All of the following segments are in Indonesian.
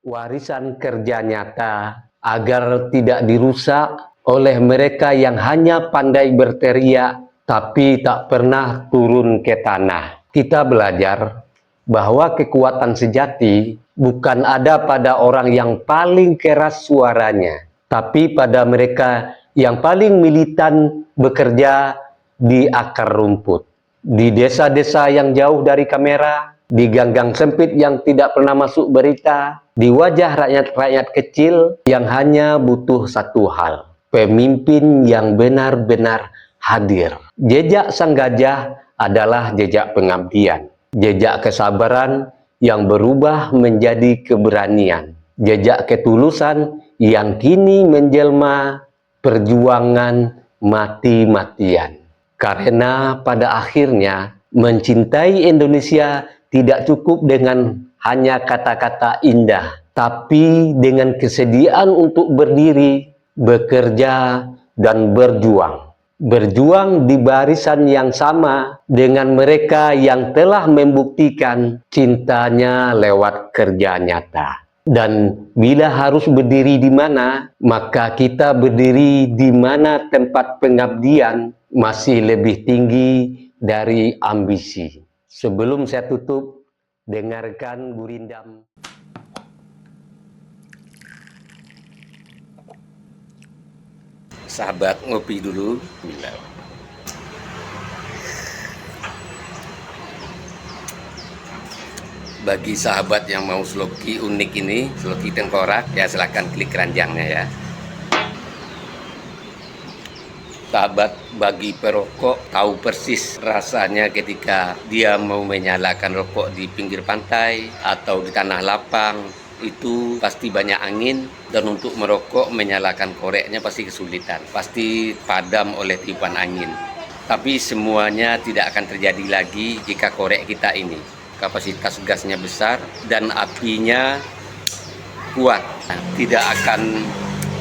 warisan kerja nyata agar tidak dirusak oleh mereka yang hanya pandai berteriak tapi tak pernah turun ke tanah. Kita belajar bahwa kekuatan sejati bukan ada pada orang yang paling keras suaranya, tapi pada mereka yang paling militan bekerja di akar rumput, di desa-desa yang jauh dari kamera, di gang-gang sempit yang tidak pernah masuk berita, di wajah rakyat-rakyat kecil yang hanya butuh satu hal: pemimpin yang benar-benar hadir. Jejak sang gajah adalah jejak pengabdian, jejak kesabaran yang berubah menjadi keberanian, jejak ketulusan yang kini menjelma perjuangan mati-matian. Karena pada akhirnya mencintai Indonesia tidak cukup dengan hanya kata-kata indah, tapi dengan kesediaan untuk berdiri, bekerja, dan berjuang. Berjuang di barisan yang sama dengan mereka yang telah membuktikan cintanya lewat kerja nyata. Dan bila harus berdiri di mana, maka kita berdiri di mana tempat pengabdian masih lebih tinggi dari ambisi. Sebelum saya tutup, dengarkan gurindam. Sahabat ngopi dulu. Bagi sahabat yang mau sloki unik ini, sloki tengkorak, ya silahkan klik keranjangnya ya. Sahabat bagi perokok tahu persis rasanya ketika dia mau menyalakan rokok di pinggir pantai atau di tanah lapang. Itu pasti banyak angin, dan untuk merokok menyalakan koreknya pasti kesulitan, pasti padam oleh tiupan angin. Tapi semuanya tidak akan terjadi lagi jika korek kita ini kapasitas gasnya besar dan apinya kuat, tidak akan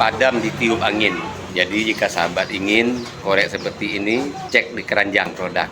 padam ditiup angin. Jadi jika sahabat ingin korek seperti ini, cek di keranjang produk.